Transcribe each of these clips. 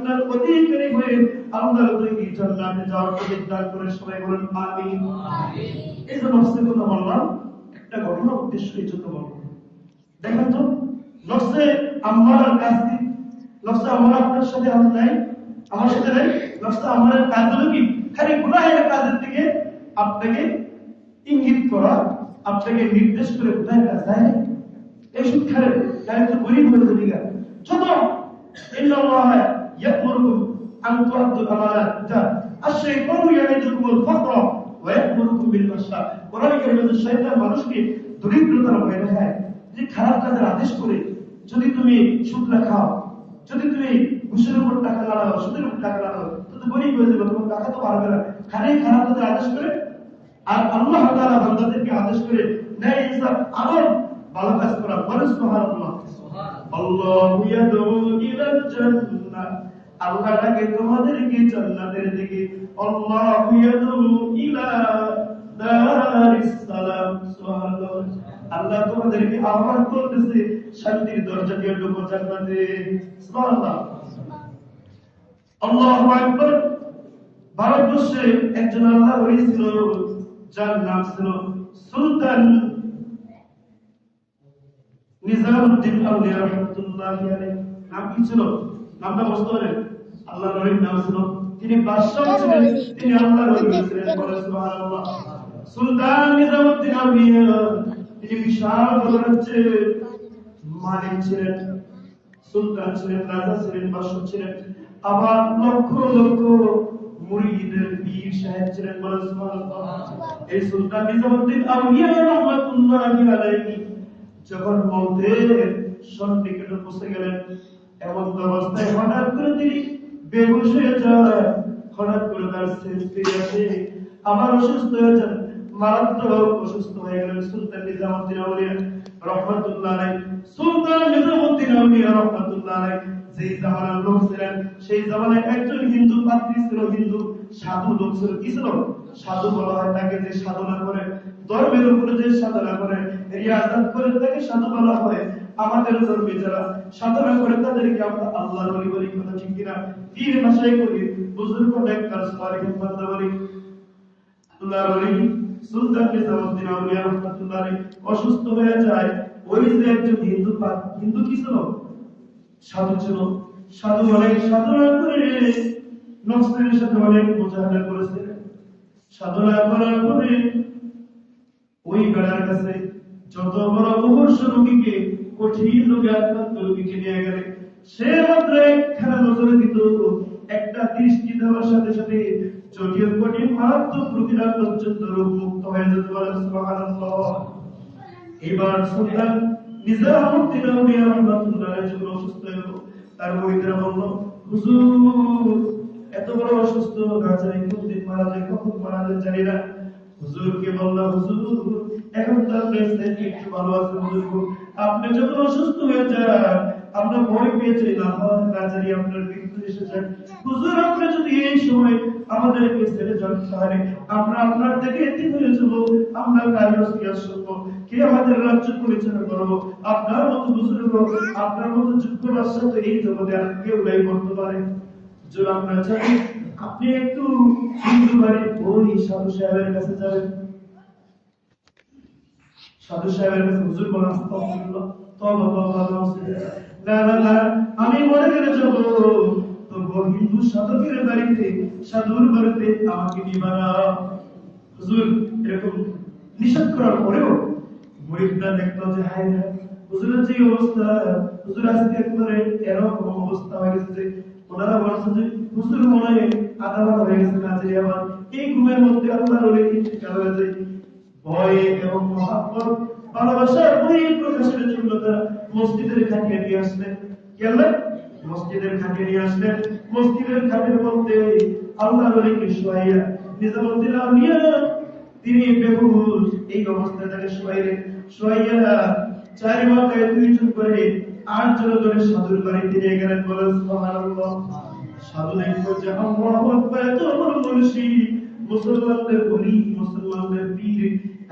জান্নাত অধিকারী হয়ে আল্লাহর তৈরি জান্নাতে যাওয়ার তৌফিক দান করে সবাই বলেন আমিন। এই যে নফসের কথা বললাম, একটা ঘটনা উদ্দেশ্য এই জন্য বলবো। দেখেন তো, নফসে আম্মারার কাজ কি? নফসে আম্মারা আপনার সাথে আছে নাই, আমার সাথে নাই। নফসে আম্মারার কাজ হলো কি? খালি গুনাহের কাজের দিকে আপনাকে ইঙ্গিত করা, আপনাকে নির্দেশ করে গুনাহের কাজ যায়। এই শিক্ষার গায়ে তো গরিব হয়ে যাবে গা ছোট। ইন্নাল্লাহ ইয়া'মুরুকুম আন তু'আদ্দুল আমানাত আশ-শাইতানু ইয়া'iদুকুমুল ফাকর ওয়া ইয়া'মুরুকুম বিল ফাহশা। কোরআনে কারিমে শয়তান মানুষকে দরিদ্রতার ভয় দেখায়, যে খারাপ কাজের আদেশ করে। যদি তুমি সুদ খাও, যদি তুমি ঘুষের উপর টাকা লাগাও, সুদের উপর টাকা লাগাও, তো গরিব হয়ে যাবে, তোমার টাকা তো পারবে না। খালি খারাপ কাজের আদেশ করে। আর আল্লাহ তাআলা বান্দাদেরকে আদেশ করে ন্যায় ইনসাফ আদল ভালো কাজ করা। বলেন সুবহানাল্লাহ। আল্লাহু ইয়াদউ ইলাল জান্নাহ, আল্লাহ ডাকে তোমাদেরকে জান্নাতের দিকে। আল্লাহু ইয়াদউ ইলা দারিস সালাম। সুবহানাল্লাহ। আল্লাহ তোমাদেরকে আহ্বান করতেছে শান্তির দরজা দিয়ে ঢোকো জান্নাতে। সুবহানাল্লাহ। আল্লাহু আকবার। ভারতবর্ষে একজন আল্লাহর ওলি ছিল, যার নাম ছিল সুলতান নিজামউদ্দিন আউলিয়া রাহমাতুল্লাহি আলাইহি। নাম কি ছিল? নামটা বুঝতে পারেন? আল্লাহর ওলির নাম ছিল। তিনি বাদশাহ ছিলেন, তিনি আল্লাহর ওলি ছিলেন। বলেন সুবহানাল্লাহ। সুলতান নিজামউদ্দিন আউলিয়া তিনি বিশাল বড় রাজ্যের মালিক ছিলেন, সুলতান ছিলেন, রাজা ছিলেন, বাদশাহ ছিলেন। আবার লক্ষ লক্ষ মুরিদের পীর সাহেব ছিলেন। বলেন সুবহানাল্লাহ। এই সুলতান নিজামউদ্দিন আউলিয়া রাহমাতুল্লাহি আলাইহি যখন মওতের সন্নিকটে পৌঁছে গেলেন, এমন অবস্থায় হঠাৎ করে তিনি বেহুশ হয়ে যান। হঠাৎ করে তার সেন্স ফিরে আসে, আবার অসুস্থ হয়ে যান, মারাত্মক অসুস্থ হয়ে গেলেন সুলতান নিজামউদ্দিন আউলিয়া রাহমাতুল্লাহ আলাইহি। সুলতান নিজামউদ্দিন আউলিয়া রাহমাতুল্লাহ আলাইহি যেই জামানার লোক ছিলেন, সেই জামানায় একজন হিন্দু পাদ্রী ছিল, হিন্দু সাধু লোক ছিল। কি ছিল? সাধু বলা হয় তাকে যে সাধনা করে, ধর্মের উপরে যে সাধনা করে, রিয়াজত করে, তাকে সাধু বলা হয়। আমাদের ধর্মে যারা সাধনা করে তাদেরকে আমরা আল্লাহর ওলি বলি। কথা ঠিক কিনা? পীর ভাষায় করি, বুজুর্গ নেককার সালিহিন বান্দা বলি। আল্লাহর ওলি সুলতান নিজামউদ্দিন আউলিয়া রাহমাতুল্লাহ আলাইহি অসুস্থ হয়ে যায়। ওই যে একজন হিন্দু কি ছিল? সাধু ছিল। সাধু অনেক সাধনা করে নফসের সাথে অনেক মুজাহাদা করেছে। সাধনা করার পরে ওই বেড়ার কাছে যত বড় মুমূর্ষ রোগীকে, কঠিন রোগে আক্রান্ত রোগীকে নিয়ে গেলে, সে মাত্র একখানা নজরে দিত, একটা দৃষ্টি দেওয়ার সাথে সাথে জটিল কঠিন মারাত্মক রোগীরা পর্যন্ত রোগ মুক্ত হয়ে যেত। বলেন সুবহানাল্লাহ। এবার সুলতান নিজামউদ্দিন আউলিয়া রাহমাতুল্লাহ আলাইহি যখন অসুস্থ হলো, তার মুরিদরা বলল, হুজুর এত বড় অসুস্থ, না জানি কোনদিন মারা যায়, কখন মারা যায় জানি না। হুজুরকে বলল, হুজুর এখন তো আপনি একটু ভালো আছেন, হুজুর আপনি যখন অসুস্থ হয়ে যান আমরা ভয় পেয়ে যাই, না জানি আপনার মৃত্যু এসে যায়। হুজুর আপনি যদি এই সময় আমাদেরকে ছেড়ে যান, তাহলে আমরা আপনার থেকে এতিম হয়ে যাব, আমরা কার ওসিয়ত শুনবো, কে আমাদের রাজ্য পরিচালনা করবো? আপনার মতো বুজুর্গ, আপনার মতো যোগ্য বাদশা তো এই জগতে আর কেউ নাই বর্তমানে। হুজুর আমরা চাই আপনি একটু হিন্দু বাড়ির ওই সাধু সাহেবের কাছে যাবেন। সাধু সাহেবের কাছে হুজুর বলেন, আস্তাগফিরুল্লাহ, তওবা তওবা, না না না আমি মরে গেলে যাব, তো হিন্দু সাধকের বাড়িতে, সাধুর বাড়িতে আমাকে নিবা না। হুজুর এরকম নিষেধ করার পরেও মুরিদরা দেখলো যে হায় হায়, হুজুরের যে অবস্থা, হুজুর আজকে একবারে এরকম অবস্থা হয়ে গেছে, ওনারা বলছে যে হুজুর মনে হয় আদালত হয়ে গেছে, না যে আবার এই ঘুমের মধ্যে আল্লাহর ওলি ইন্তেকাল হয়ে যায়। ভয় এবং মহব্বত, ভালোবাসার বহির প্রকাশের জন্য তারা মসজিদের খাটিয়ে নিয়ে আসলেন। কেন? মসজিদের খাটিয়ে নিয়ে আসলেন। মসজিদের খাটের মধ্যে আল্লাহর ওলিকে শোয়াইয়া নিজামউদ্দিন আউলিয়া তিনি বেহুশ এই অবস্থায় তাকে শোয়াইয়া চার মাথায় দুইজন করে 8 জন ধরে সাধুর বাড়িতে নিয়ে গেলেন। বলেন সুবহানাল্লাহ। সাধু দেখো যে আল্লাহু আকবার, এত বড় মুর্শিদ, মুসলমানদের ওলি, মুসলমানদের পীর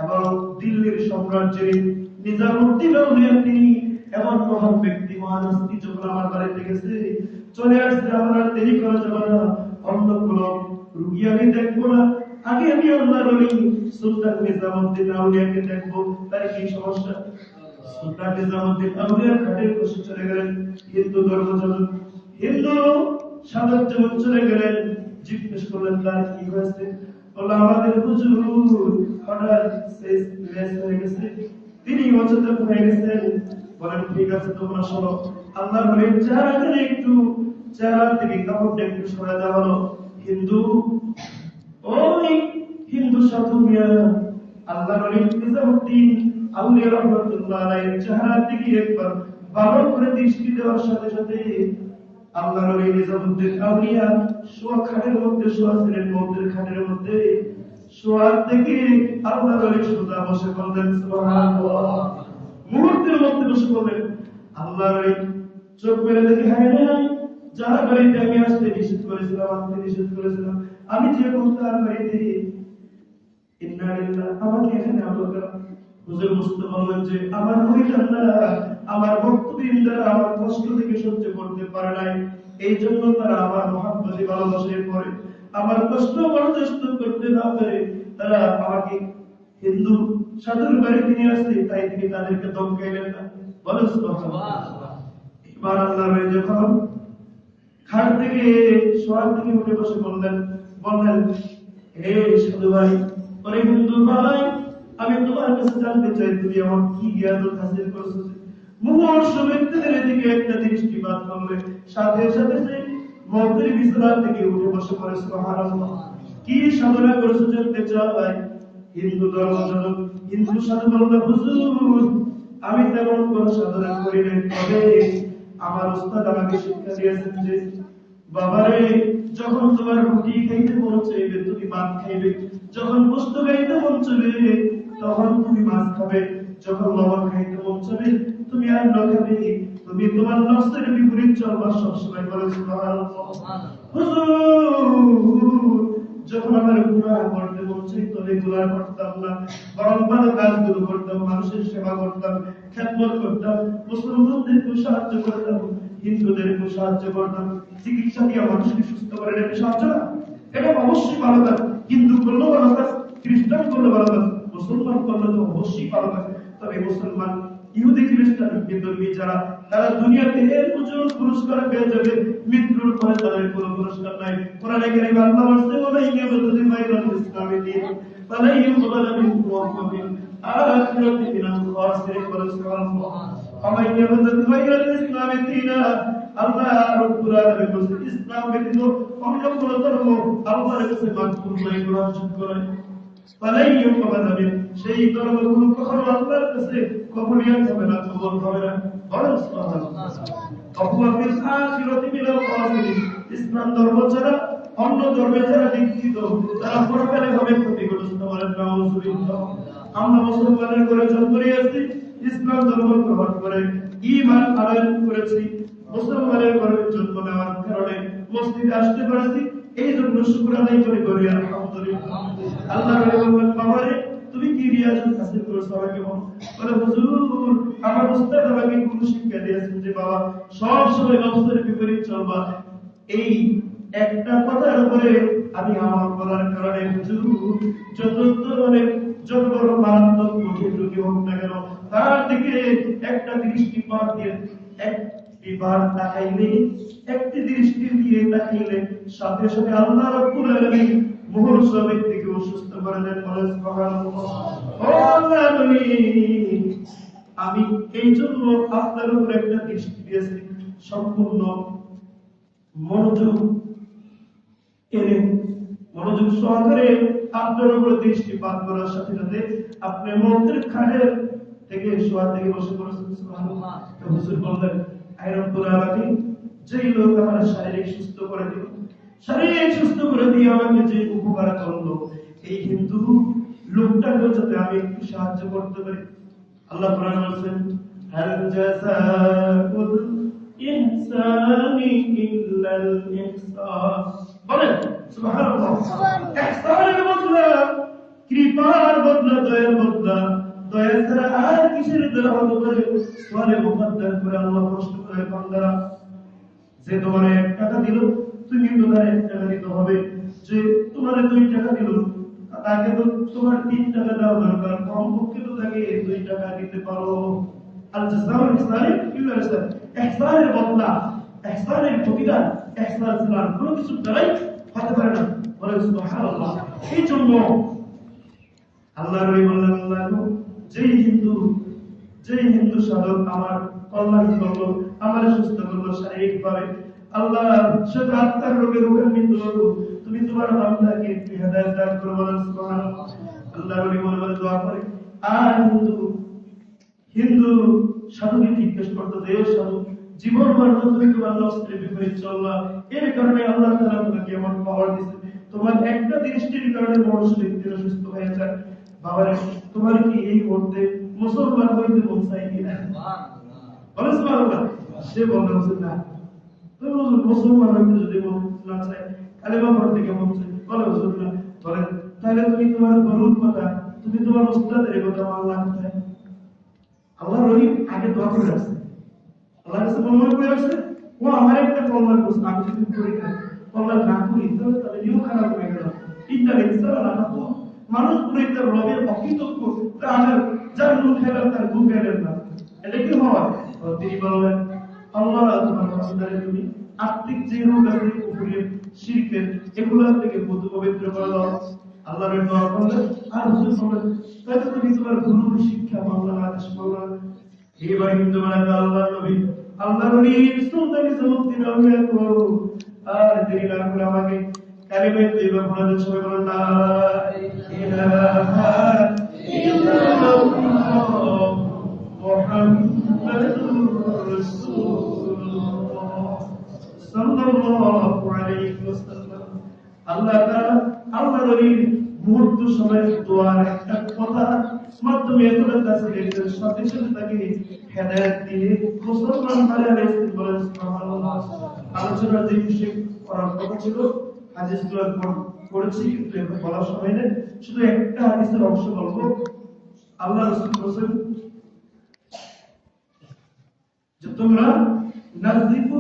এবং দিল্লির সাম্রাজ্যের নিজামউদ্দিন আউলিয়া তিনি এমন মহান ব্যক্তি, মহান হস্তি যখন আমার বাড়িতে গেছে, চলে আসছে, আমার আর দেরি করা যাবে না, অন্য কোনো রুগী আমি দেখবো না, আগে আমি আল্লাহর ওলি সুলতান নিজামউদ্দিন আউলিয়াকে দেখবো। তার কি সমস্যা? সুলতান নিজামউদ্দিন আউলিয়ার ঘাটে বসে চলে গেলেন হিন্দু ধর্মযাজক। হিন্দু সাধক যেমন চলে গেলেন, জিজ্ঞেস করলেন তার কি হয়েছে? বললো আমাদের হুজুর হঠাৎ শেষ হয়ে গেছে, তিনি অচেতন হয়ে গেছেন। বলেন ঠিক আছে, তোমরা শোনো, আল্লাহর ওলির চেহারা একটু চেহারা থেকে কাপড়টা একটু সরে দেওয়া হলো। হিন্দু ওই হিন্দু সাধু মিয়া আল্লাহর ওলি নিজামউদ্দিন আউলিয়া রাহমাতুল্লাহ আলাইহির চেহারা থেকে একবার ভালো করে দৃষ্টি দেওয়ার সাথে সাথে আল্লাহর ওলি নিজামউদ্দিন আউলিয়া শোয়া খাটের মধ্যে শোয়া ছিলেন, মধ্যের খাটের মধ্যে শোয়ার থেকে আল্লাহর ওলি সোজা বসে বললেন সুবহানাল্লাহ। মুহূর্তের মধ্যে বসে বললেন আল্লাহর ওলি চোখ মেলে দেখে হায় হায়, যার বাড়িতে আমি আসতে নিষেধ করেছিলাম, আসতে নিষেধ করেছিলাম, আমি যে তার বাড়িতে ইন্না লিল্লাহ, আমাকে এখানে আলো করা। হুজুর বুঝতে বললেন যে আমার মহিলারা আমার ভক্তবৃন্দরা আমার কষ্ট থেকে সহ্য করতে পারে নাই, এই জন্য তারা আমার মহাব্বতে ভালোবাসে পড়ে, আমার কষ্ট বরদাস্ত করতে না পারে তারা আমাকে হিন্দু সাধুর বাড়িতে নিয়ে আসছে, তাই তিনি তাদেরকে ধমকাইলেন না। বলেন সুবহানাল্লাহ। এবার আল্লাহর ওলি যখন খাট থেকে শোয়ার থেকে উঠে বসে বললেন হে সাধু ভাই, ওরে হিন্দু ভাই, আমি তোমার কাছে জানতে চাই তুমি আমার কি জ্ঞান হাসিল করেছো। মুহূর্ত ব্যক্তিদের দিকে একটা দৃষ্টিপাত করলে সাথে সাথে সে মন্দির বিছানা থেকে উঠে বসে পড়ে সুবহানাল্লাহ। কি সাধনা করেছো জানতে চাই? হিন্দু ধর্মযাজক হিন্দু সাধু বলল হুজুর আমি তেমন কোন সাধনা করি নাই, তবে আমার উস্তাদ আমাকে শিক্ষা দিয়েছেন যে বাবারে যখন তোমার রুটি খাইতে মন চাইবে তুমি ভাত খাইবে, যখন গোশত খাইতে মন চাইবে তখন তুমি মাছ খাবে, যখন লবণ খাইতে মন চাইবে তুমি আর খাবে, তুমি তোমার নফসের বিপরীত চলবা সবসময়। বলে সুবহানাল্লাহ। হুজুর যখন আমার গুনাহ করতে মন চাইতো গুনাহ করতাম না, বরং ভালো কাজগুলো করতাম, মানুষের সেবা করতাম, খেদমত করতাম, মুসলমানদেরকে সাহায্য করতাম, হিন্দুদেরকে সাহায্য করতাম, চিকিৎসা দিয়ে মানুষকে সুস্থ করে এটা সাহায্য না? এটা অবশ্যই ভালো কাজ। হিন্দু করলেও ভালো কাজ, খ্রিস্টান করলেও ভালো কাজ, মুসলমান করলে তো অবশ্যই ভালো কাজ। তবে মুসলমান ইহুদি খ্রিস্টান বিদ্রোহী যারা, তারা দুনিয়াতে এর উজ্জ্বল পুরস্কার পেয়ে যাবে, মৃত্যুর পরে তাদের কোনো পুরস্কার নাই। কোরআনে কারীমে আল্লাহ বলেছেন ওয়া ইয়াবতাদি বাইরাল ইসলামি দীন ফালাই ইউকবাল মিনহু ওয়া হুয়া ফিল আখিরাতি মিনাল খাসিরিন। সুবহানাল্লাহ। ফালাই ইয়াবতাদি বাইরাল ইসলামি দীন, আল্লাহ রাব্বুল আলামিন বলেছেন ইসলাম ব্যতীত অন্য কোন ধর্ম আল্লাহর কাছে মাকবুল নয়, গ্রহণযোগ্য নয়। ফালাই ইউকবাল মিন, সেই ধর্মগুলো কখনো আল্লাহর কাছে কবুলিয়ত হবে না, কবুল হবে না। বলেন সুবহানাল্লাহ। অহুয়া ফিল আখিরাতি মিনাল খাসিরিন, ইসলাম ধর্ম ছাড়া অন্য ধর্মে যারা দীক্ষিত তারা পরকালে হবে ক্ষতিগ্রস্ত। বলেন নাউযুবিল্লাহ। আমরা মুসলমানের ঘরে জন্ম নিয়েছি, ইসলাম ধর্ম গ্রহণ করে ঈমান আনয়ন করেছি, মুসলমানের ঘরে জন্ম নেওয়ার কারণে মসজিদে আসতে পারছি, এই জন্য শুকর আদায় করে বলি আলহামদুলিল্লাহ। আল্লাহ বলেন বাবারে তুমি কি রিয়াজত হাসিল করেছো আমাকে বলে হুজুর আমার উস্তাদ আমাকে কোন শিক্ষা দিয়েছেন যে বাবা সব সময় নফসের বিপরীত চলবা, এই একটা কথার উপরে আমি আমল করার কারণে হুজুর যত ধরনের যত বড় মারাত্মক কঠিন রোগী হোক না কেন তার দিকে একটা দৃষ্টিপাত দিয়ে একটিবার তাকাইলে, একটি দৃষ্টি দিয়ে তাকাইলে সাথে সাথে আল্লাহ রাব্বুল আলামিন মুহূর্ত ব্যক্তিকে অসুস্থ করে দেন। বলেন সুবহানাল্লাহ। ও আল্লাহ নবী, আমি এই জন্য আপনার উপর একটা দৃষ্টি দিয়েছি, সম্পূর্ণ মনোযোগ এনে মনোযোগ সহকারে আপনার উপর দৃষ্টিপাত করার সাথে সাথে আপনি মন্দির খাটের থেকে শোয়া থেকে বসে পড়েছেন। সুবহানাল্লাহ। তো হুজুর বললেন আয় রব্বুল আলামিন, যেই লোক আমার শারীরিক সুস্থ করে দিল, শারীরিক সুস্থ করে দিয়ে আমাকে যে উপকার করলো, এই হিন্দু লোকটাকে যাতে আমি একটু সাহায্য করতে পারি। আল্লাহ কোরআনে বলেছেন হাল জাযাউল ইহসানি ইল্লাল ইহসান। বলেন সুবহানাল্লাহ। ইহসানের বদলা, কৃপার বদলা, দয়ার বদলা, দয়া ছাড়া আর কিসের দ্বারা হতে পারে? ওয়ালে মুকদ্দার করে আল্লাহ কষ্ট করে বান্দারা যে তোমার 1 টাকা দিল তুমি তোমার 1 টাকা দিতে হবে, যে তোমার 2 টাকা দিল তাকে তো তোমার 3 টাকা দেওয়া দরকার, কমপক্ষে তো তাকে 2 টাকা দিতে পারো। আল জাযাউল ইহসানি ইল্লা ইহসান, ইহসানের বদলা, ইহসানের প্রতিদান ইহসান ছাড়া কোনো কিছু দ্বারাই হতে পারে না। বলে সুবহানাল্লাহ। এই জন্য আল্লাহর নবী বললেন, আল্লাহ যেই হিন্দু সাধক আমার কল্যাণ করলো, আমার সুস্থ করলো শারীরিকভাবে, আল্লাহ শুধু আত্মার রোগে রোগান্বিত হলো, তুমি তোমার বান্দাকে হেদায়েত দান করো। বলেন সুবহানাল্লাহ। আল্লাহর নবী বলে দোয়া করে। আর হিন্দু সাধুকে জিজ্ঞেস করতো, যে সাধু জীবন মরণ তুমি তোমার নফসের বিপরীত চললা, এর কারণে আল্লাহ তাআলা তোমাকে এমন পাওয়ার দিয়েছে, তোমার একটা দৃষ্টির কারণে মানুষ ব্যক্তিরা সুস্থ হয়ে যায়। বাবারে, তোমার কি এই মুহূর্তে মুসলমান হইতে মন চাই কিনা? বলেন সুবহানাল্লাহ। সে বলছে না, তুমি মুসলমান হইতে যদি মন না চায়, কালেমা পড়তে কেমন চাই? বলে হুজুর না। বলেন তাহলে তুমি তোমার গরুর কথা, তুমি তোমার উস্তাদের কথা মানলা কোথায়? আল্লাহ রহিম আগে দোয়া করে রাখছে, আল্লাহ কাছে মনে করে রাখছে, ও আমার একটা কল্যাণ করছে, আমি যদি করি না, কল্যাণ না করি তাহলে নিয়েও খারাপ হয়ে গেল। ইন্টার ইনসান না তো মানুষ পুরো তার রবের অকৃতজ্ঞ, তার যার মুখ খেলাম তার মুখ খেলেন না, এটা কি হয়? তিনি বললেন, আল্লাহ তোমার বান্দারে তুমি আত্মিক যে রোগ আছে, কুফরির, শিরকের, এগুলো থেকে পবিত্র করে দাও। আল্লাহর দোয়া করলেন। আর হুজুর বলেন, তাহলে তুমি তোমার গুরুর শিক্ষা মানলা, আদেশ মানলা। এইবার কিন্তু আল্লাহর নবী সুলতানি জমুদ্দিন আউলিয়া করো, আর দেরি না করে আমাকে কালিমা তৈয়বা পড়াতে সবাই বলেন লা ইলাহা ইল্লাল্লাহ মুহাম্মাদুর রাসূলুল্লাহ সাল্লাল্লাহু আলাইহি ওয়াসাল্লাম। আল্লাহ তাআলা আল্লাহর নবীর মুহূর্ত সময় দোয়ার একটা কথা মাধ্যমে এতটা তাসবিহের সাথে সাথে তাকে হেদায়েত দিয়ে মুসলমান বানালেন। বলেন সুবহানাল্লাহ। আলোচনার যে বিষয় করার কথা ছিল হাদিসগুলো পড়েছি, কিন্তু এখন বলার সময় নেই, শুধু একটা হাদিসের অংশ বলবো। আল্লাহ রাসূল বলেছেন যে তোমরা নাযিফু